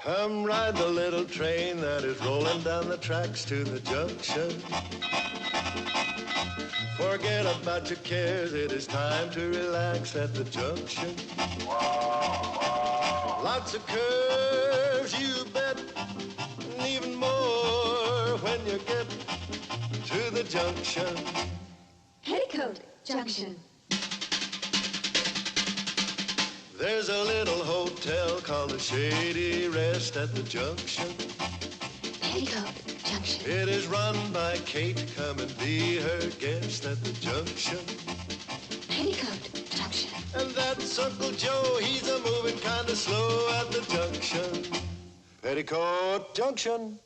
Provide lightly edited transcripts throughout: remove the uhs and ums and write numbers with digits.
Come ride the little train that is rolling down the tracks to the junction. Forget about your cares, it is time to relax at the junction. Lots of curves, you bet, and even more when you get to the junction. Petticoat Junction. There's a little hotel called the Shady Ranch at the junction. Petticoat Junction. It is run by Kate. Come and be her guest at the junction. Petticoat Junction. And that's Uncle Joe. He's a moving kind of slow at the junction. Petticoat Junction.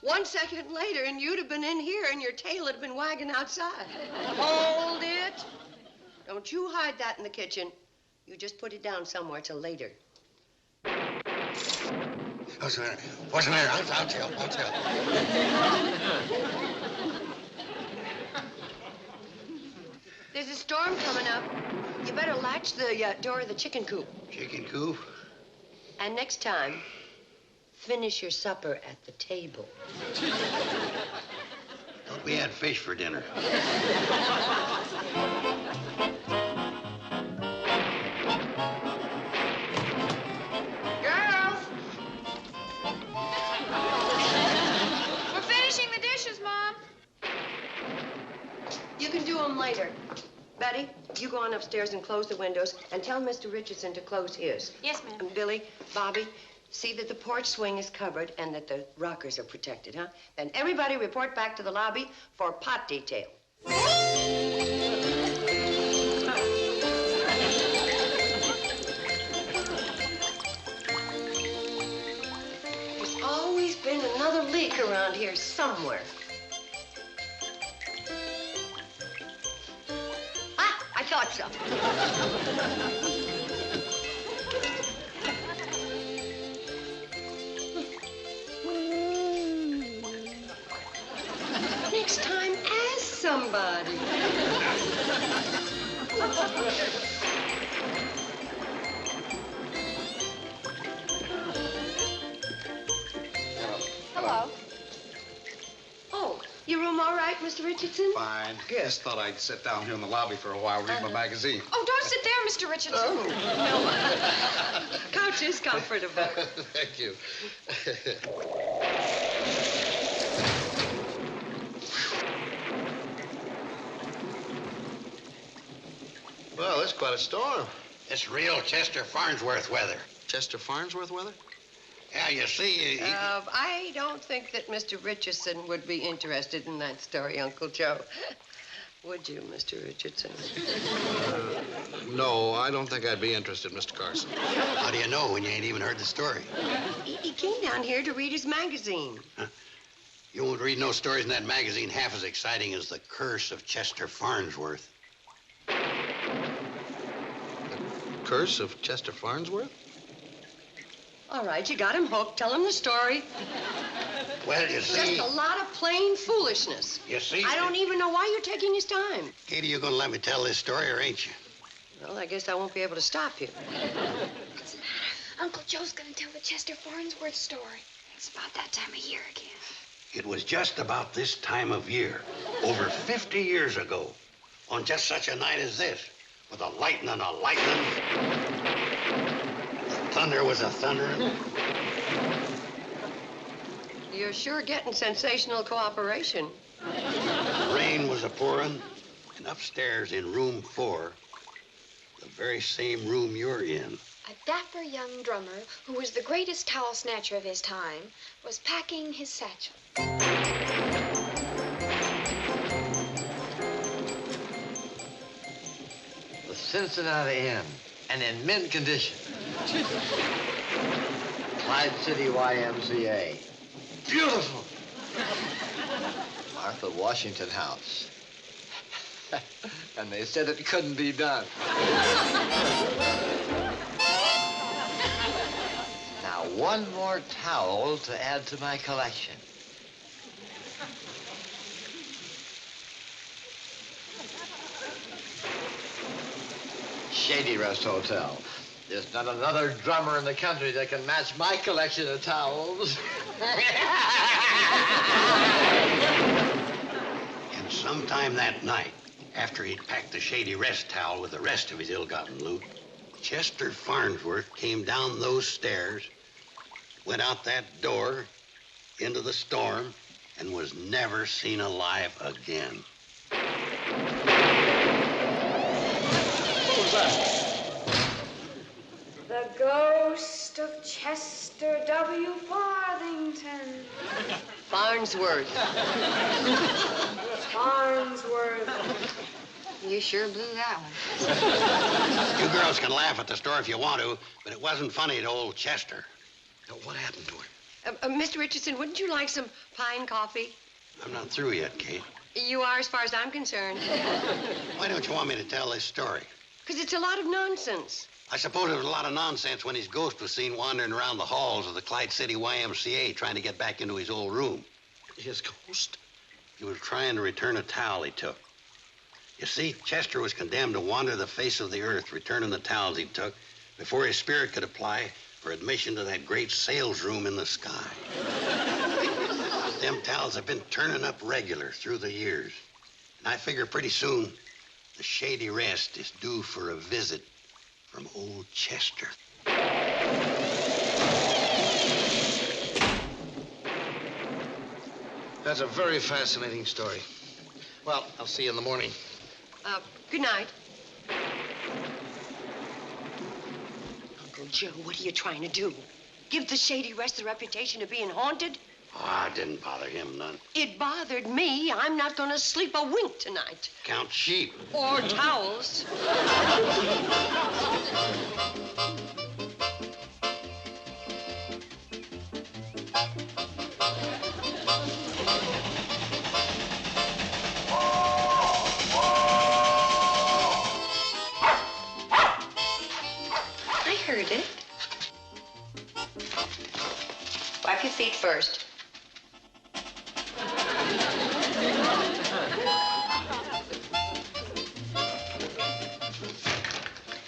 One second later, and you'd have been in here, and your tail had been wagging outside. Hold it. Don't you hide that in the kitchen. You just put it down somewhere till later. What's the matter? What's the matter? I'll tell. There's a storm coming up. You better latch the door of the chicken coop. Chicken coop? And next time, finish your supper at the table. Thought we had fish for dinner. Girls! We're finishing the dishes, Mom. You can do them later. Betty, you go on upstairs and close the windows and tell Mr. Richardson to close his. Yes, ma'am. And Billy, Bobby, see that the porch swing is covered and that the rockers are protected, huh? Then everybody report back to the lobby for pot detail. There's always been another leak around here somewhere. Ah, I thought so. Next time, ask somebody. Hello. Oh, your room all right, Mr. Richardson? Fine. Good. Just thought I'd sit down here in the lobby for a while, read my magazine. Oh, don't sit there, Mr. Richardson. Oh, no. Couch is comfortable. Thank you. Well, it's quite a storm. It's real Chester Farnsworth weather. Chester Farnsworth weather? Yeah, you see, I don't think that Mr. Richardson would be interested in that story, Uncle Joe. Would you, Mr. Richardson? No, I don't think I'd be interested, Mr. Carson. How do you know when you ain't even heard the story? He came down here to read his magazine. Huh? You won't read no stories in that magazine half as exciting as The Curse of Chester Farnsworth. Curse of Chester Farnsworth? All right, you got him hooked. Tell him the story. Well, you see... Just a lot of plain foolishness. You see... I don't even know why you're taking his time. Katie, you gonna let me tell this story, or ain't you? Well, I guess I won't be able to stop you. What's the matter? Uncle Joe's gonna tell the Chester Farnsworth story. It's about that time of year again. It was just about this time of year, over 50 years ago, on just such a night as this, with a lightning, the thunder was a thundering. You're sure getting sensational cooperation. The rain was a-pouring, and upstairs in room 4, the very same room you're in, A dapper young drummer, who was the greatest towel snatcher of his time, was packing his satchel. The Cincinnati Inn, and in mint condition. Clyde City YMCA. beautiful. Martha Washington House. And they said it couldn't be done. Now, one more towel to add to my collection. Shady Rest Hotel. There's not another drummer in the country that can match my collection of towels. And sometime that night, after he'd packed the Shady Rest towel with the rest of his ill-gotten loot, Chester Farnsworth came down those stairs, went out that door, into the storm, and was never seen alive again. What was that? The ghost of Chester W. Farthington. Farnsworth. Farnsworth. You sure blew that one. You girls can laugh at the story if you want to, but it wasn't funny to old Chester. Now, what happened to him? Mr. Richardson, wouldn't you like some pine coffee? I'm not through yet, Kate. You are, as far as I'm concerned. Why don't you want me to tell this story? Because it's a lot of nonsense. I suppose it was a lot of nonsense when his ghost was seen wandering around the halls of the Clyde City YMCA trying to get back into his old room. His ghost? He was trying to return a towel he took. You see, Chester was condemned to wander the face of the earth, returning the towels he took, before his spirit could apply for admission to that great sales room in the sky. Them towels have been turning up regular through the years. And I figure pretty soon the Shady Rest is due for a visit from old Chester. That's a very fascinating story. Well, I'll see you in the morning. Good night. Uncle Joe, what are you trying to do? Give the Shady Rest the reputation of being haunted? Oh, it didn't bother him none. It bothered me. I'm not going to sleep a wink tonight. Count sheep. Or towels. I heard it. Wipe your feet first.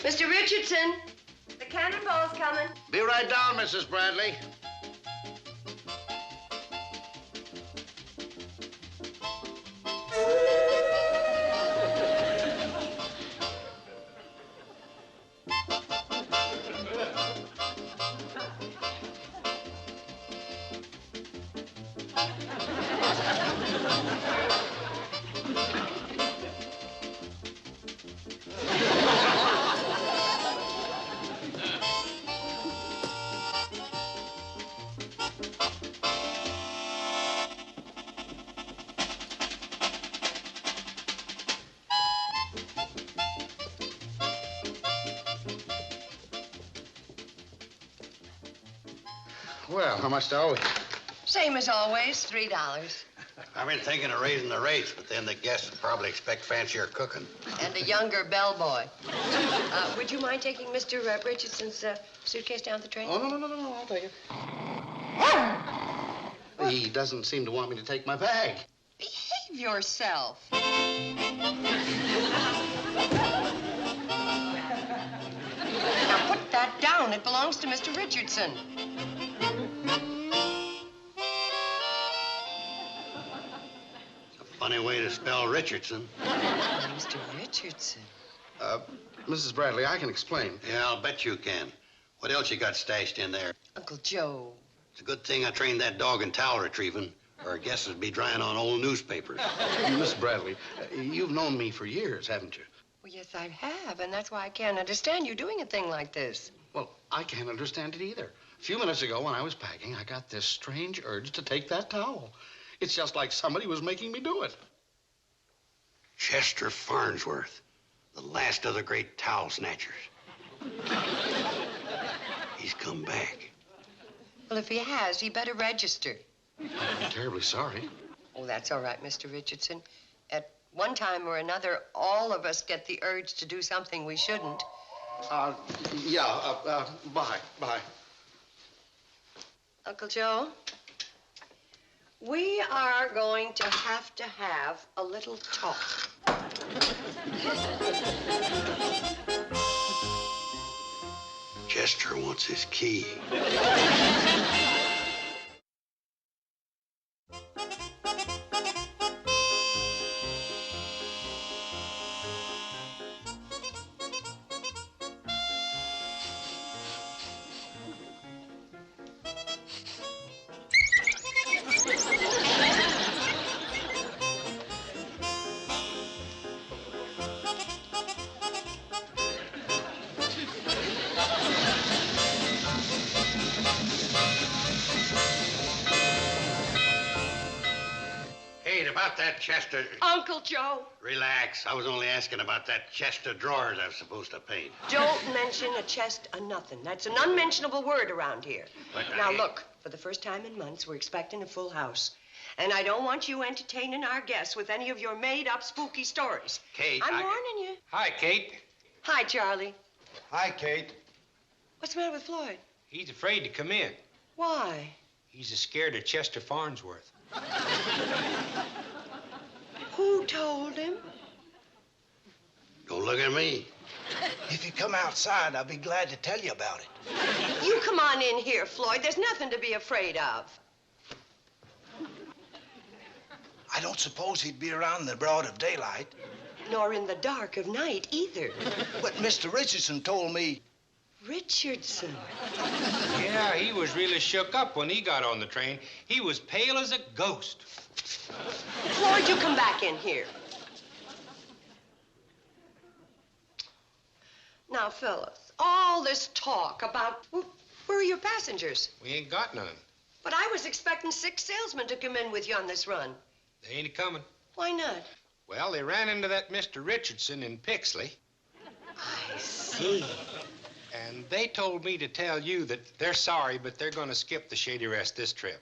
Mr. Richardson, the cannonball's coming. Be right down, Mrs. Bradley. Well, how much do I owe you? Same as always, $3. I've been thinking of raising the rates, but then the guests would probably expect fancier cooking. And a younger bellboy. Would you mind taking Mr. Richardson's suitcase down the train? Oh, no, I'll take it. He doesn't seem to want me to take my bag. Behave yourself. Now put that down. It belongs to Mr. Richardson. Funny way to spell Richardson. Mr. Richardson. Mrs. Bradley, I can explain. Yeah, I'll bet you can. What else you got stashed in there? Uncle Joe. It's a good thing I trained that dog in towel retrieving, or I guess it'd be drying on old newspapers. Miss Bradley, you've known me for years, haven't you? Well, yes, I have, and that's why I can't understand you doing a thing like this. Well, I can't understand it either. A few minutes ago, when I was packing, I got this strange urge to take that towel. It's just like somebody was making me do it. Chester Farnsworth, the last of the great towel snatchers. He's come back. Well, if he has, he better register. I'm terribly sorry. Oh, that's all right, Mr. Richardson. At one time or another, all of us get the urge to do something we shouldn't. Bye. Bye. Uncle Joe, we are going to have a little talk. Chester wants his key. About that Chester... Uncle Joe! Relax. I was only asking about that chest of drawers I was supposed to paint. Don't mention a chest of nothing. That's an unmentionable word around here. But now, look, for the first time in months, we're expecting a full house. And I don't want you entertaining our guests with any of your made-up spooky stories. Kate, I'm warning you. Hi, Kate. Hi, Charlie. Hi, Kate. What's the matter with Floyd? He's afraid to come in. Why? He's scared of Chester Farnsworth. Who told him? Don't look at me. If you come outside, I'll be glad to tell you about it. You come on in here, Floyd. There's nothing to be afraid of. I don't suppose he'd be around in the broad of daylight. Nor in the dark of night, either. But Mr. Richardson told me... Richardson? Yeah, he was really shook up when he got on the train. He was pale as a ghost. Floyd, you come back in here. Now, fellas, all this talk about... Where are your passengers? We ain't got none. But I was expecting 6 salesmen to come in with you on this run. They ain't coming. Why not? Well, they ran into that Mr. Richardson in Pixley. I see. And they told me to tell you that they're sorry, but they're going to skip the Shady Rest this trip.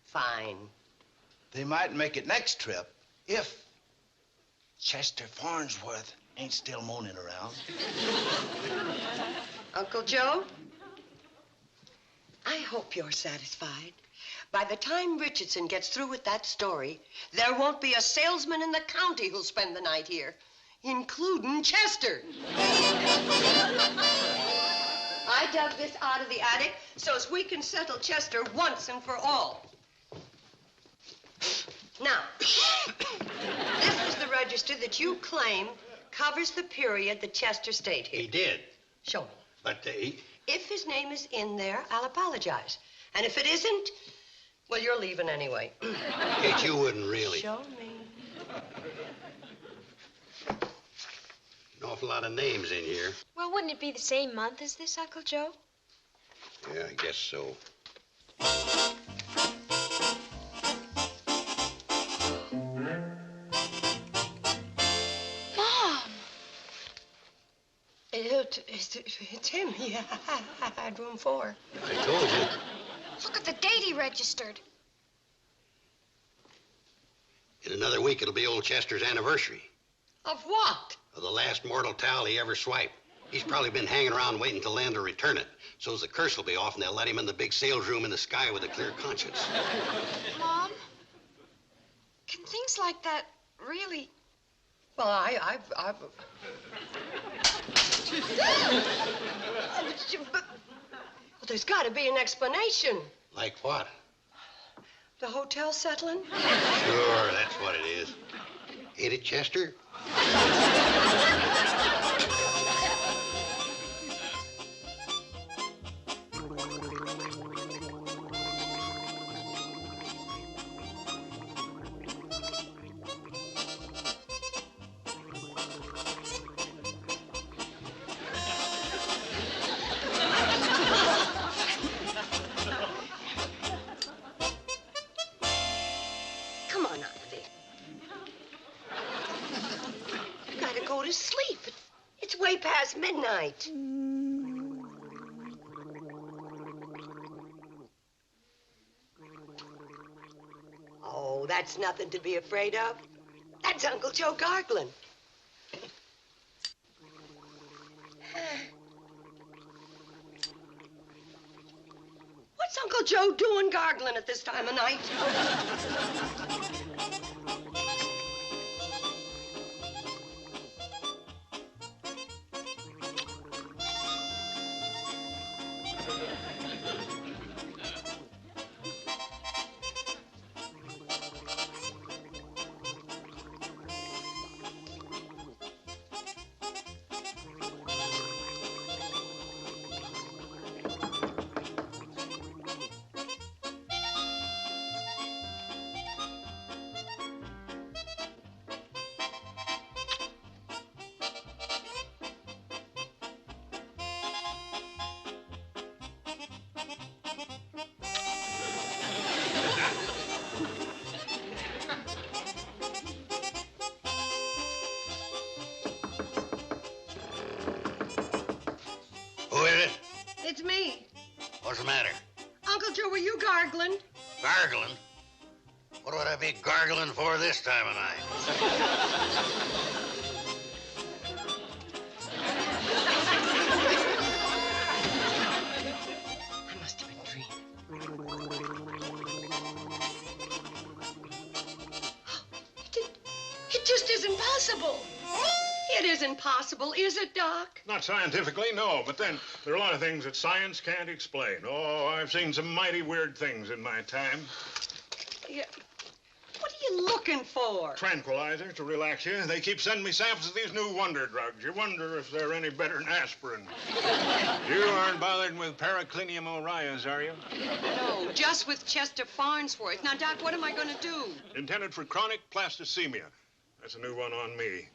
Fine. They might make it next trip if Chester Farnsworth ain't still moaning around. Uncle Joe, I hope you're satisfied. By the time Richardson gets through with that story, there won't be a salesman in the county who'll spend the night here, including Chester. I dug this out of the attic so as we can settle Chester once and for all. Now, this is the register that you claim covers the period that Chester stayed here. He did. Show me. But If his name is in there, I'll apologize. And if it isn't, well, you're leaving anyway. Kate, you wouldn't really. Show me. An awful lot of names in here. Well, wouldn't it be the same month as this, Uncle Joe? Yeah, I guess so. Mom! It's him. Yeah, I had room 4. I told you. Look at the date he registered. In another week, it'll be old Chester's anniversary. Of what? Of the last mortal towel he ever swiped. He's probably been hanging around waiting till Land to return it. So's the curse will be off and they'll let him in the big sales room in the sky with a clear conscience. Mom? Can things like that really... Well, I've... But there's got to be an explanation. Like what? The hotel settling? Sure, that's what it is. Ain't it, Chester? Come on, Andy. You gotta go to sleep. It's way past midnight. that's nothing to be afraid of. That's Uncle Joe gargling. What's Uncle Joe doing gargling at this time of night? Who is it? It's me. What's the matter? Uncle Joe, were you gargling? Gargling? What would I be gargling for this time of night? I must have been dreaming. It just isn't possible. It isn't possible, is it, Doc? Not scientifically, no, but then there are a lot of things that science can't explain. Oh, I've seen some mighty weird things in my time. Yeah. What are you looking for? Tranquilizers to relax you. They keep sending me samples of these new wonder drugs. You wonder if they're any better than aspirin. You aren't bothered with Paraclinium aureus, are you? No, just with Chester Farnsworth. Now, Doc, what am I going to do? Intended for chronic plasticemia. That's a new one on me.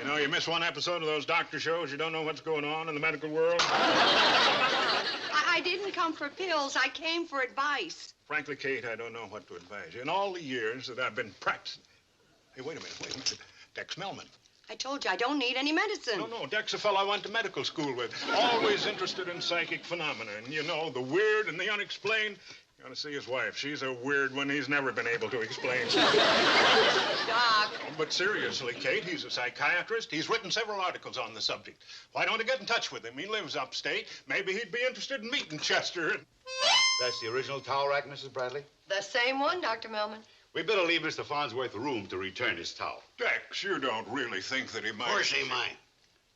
You know, you miss one episode of those doctor shows, you don't know what's going on in the medical world. I didn't come for pills. I came for advice. Frankly, Kate, I don't know what to advise you. In all the years that I've been practicing... Hey, wait a minute. Dex Melman. I told you I don't need any medicine. No, Dex a fellow I went to medical school with. Always interested in psychic phenomena. And, you know, the weird and the unexplained. You ought to see his wife. She's a weird one he's never been able to explain. Doc. But seriously, Kate, he's a psychiatrist. He's written several articles on the subject. Why don't you get in touch with him? He lives upstate. Maybe he'd be interested in meeting Chester. That's the original towel rack, Mrs. Bradley? The same one, Dr. Melman. We better leave Mr. Farnsworth room to return his towel. Dex, you don't really think that he might... Of course he might.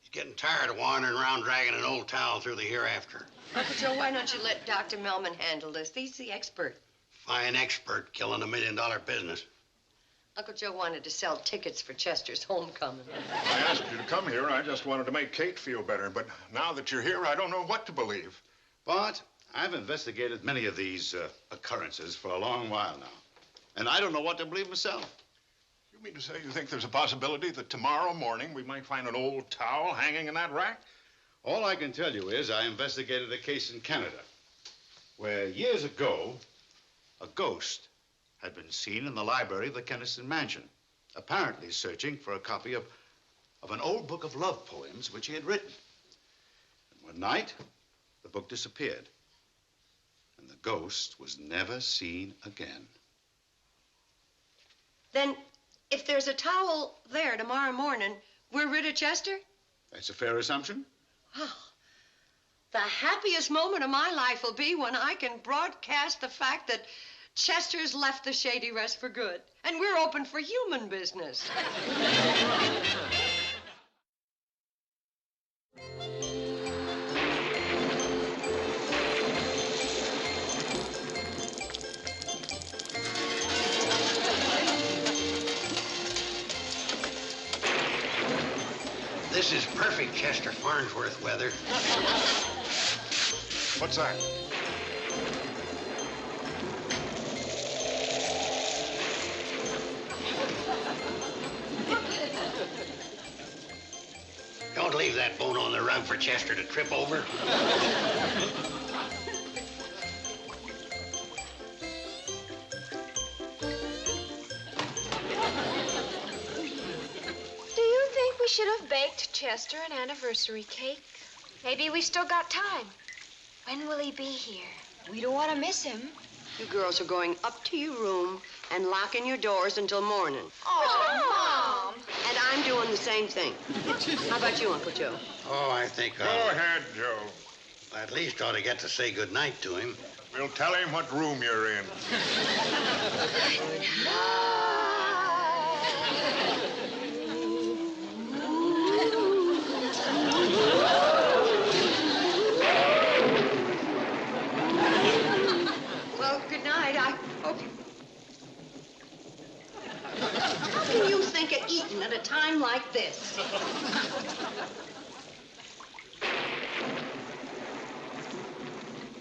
He's getting tired of wandering around dragging an old towel through the hereafter. Uncle Joe, why don't you let Dr. Melman handle this? He's the expert. Fine expert killing $1 million business. Uncle Joe wanted to sell tickets for Chester's homecoming. I asked you to come here. I just wanted to make Kate feel better. But now that you're here, I don't know what to believe. But I've investigated many of these occurrences for a long while now. And I don't know what to believe myself. You mean to say you think there's a possibility that tomorrow morning we might find an old towel hanging in that rack? All I can tell you is I investigated a case in Canada where years ago a ghost had been seen in the library of the Kenniston Mansion, apparently searching for a copy of an old book of love poems which he had written. And one night, the book disappeared, and the ghost was never seen again. Then, if there's a towel there tomorrow morning, we're rid of Chester? That's a fair assumption. Oh, the happiest moment of my life will be when I can broadcast the fact that Chester's left the Shady Rest for good, and we're open for human business. This is perfect Chester Farnsworth weather. What's that? Don't leave that bone on the rug for Chester to trip over. Should have baked Chester an anniversary cake. Maybe we still got time. When will he be here? We don't want to miss him. You girls are going up to your room and locking your doors until morning. Oh, Mom. And I'm doing the same thing. How about you, Uncle Joe? Oh, I think Go I'll ahead, Joe. at least ought to get to say good night to him. We'll tell him what room you're in. Well, good night. I hope you... How can you think of eating at a time like this?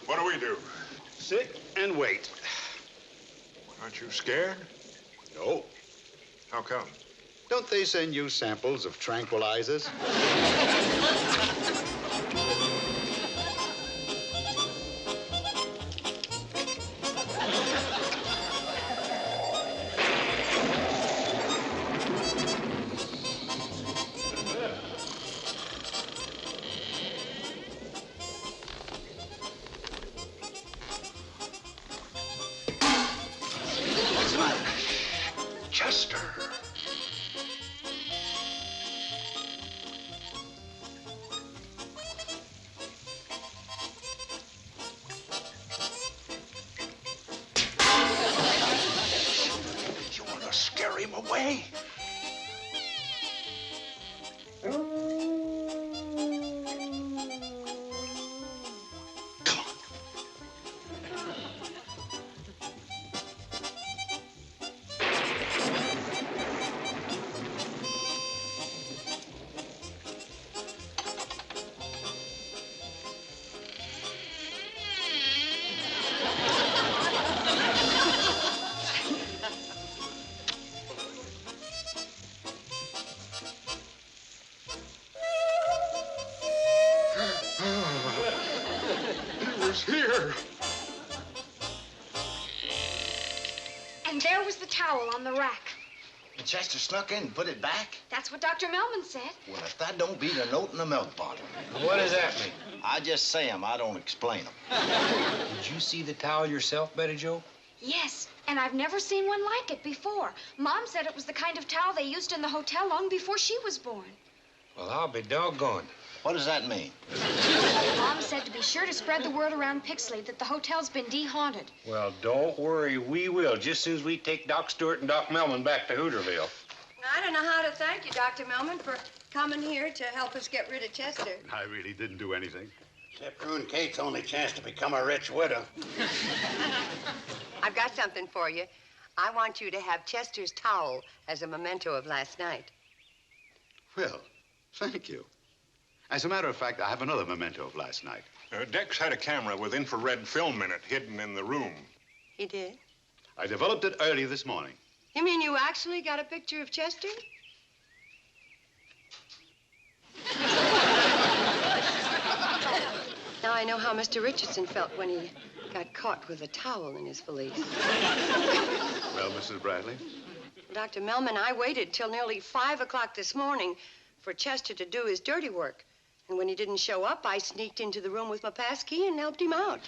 What do we do? Sit and wait. Aren't you scared? No. How come? Don't they send you samples of tranquilizers? Chester. You want to scare him away? He was here. And there was the towel on the rack. And Chester snuck in and put it back? That's what Dr. Melman said. Well, if that don't beat a note in a milk bottle. What does that mean? I just say 'em, I don't explain 'em. Did you see the towel yourself, Betty Jo? Yes, and I've never seen one like it before. Mom said it was the kind of towel they used in the hotel long before she was born. Well, I'll be doggone. What does that mean? Mom said to be sure to spread the word around Pixley that the hotel's been de-haunted. Well, don't worry, we will, just as soon as we take Doc Stewart and Doc Melman back to Hooterville. I don't know how to thank you, Dr. Melman, for coming here to help us get rid of Chester. I really didn't do anything. Except ruin Kate's only chance to become a rich widow. I've got something for you. I want you to have Chester's towel as a memento of last night. Well, thank you. As a matter of fact, I have another memento of last night. Dex had a camera with infrared film in it hidden in the room. He did? I developed it early this morning. You mean you actually got a picture of Chester? Now I know how Mr. Richardson felt when he got caught with a towel in his valise. Well, Mrs. Bradley? Dr. Melman, I waited till nearly 5 o'clock this morning for Chester to do his dirty work. And when he didn't show up, I sneaked into the room with my pass key and helped him out.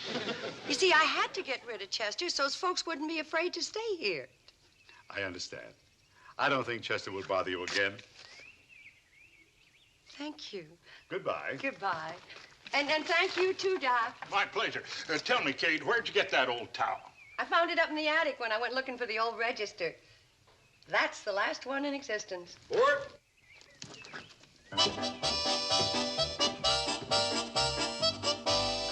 You see, I had to get rid of Chester so those folks wouldn't be afraid to stay here. I understand. I don't think Chester will bother you again. Thank you. Goodbye. Goodbye. And thank you, too, Doc. My pleasure. Tell me, Kate, where'd you get that old towel? I found it up in the attic when I went looking for the old register. That's the last one in existence. Fort? I'm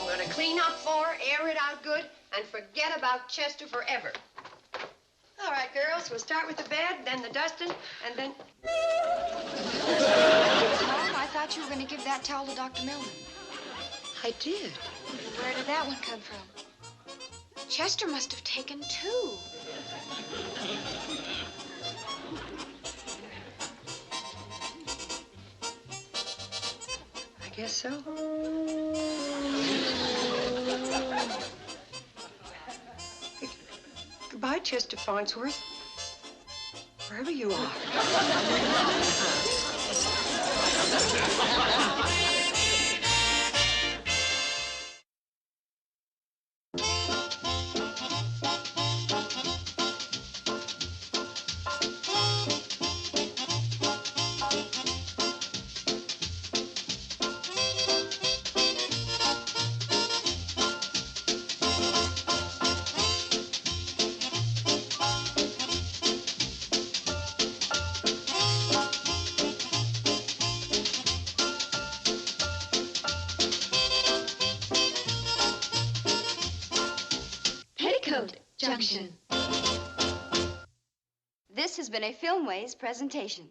going to clean up for her, air it out good, and forget about Chester forever. All right, girls, we'll start with the bed, then the dusting, and then... Mom, I thought you were going to give that towel to Dr. Melman. I did. Where did that one come from? Chester must have taken two. I guess so. Hey, goodbye, Chester Farnsworth. Wherever you are. Petticoat Junction. This has been a Filmways presentation.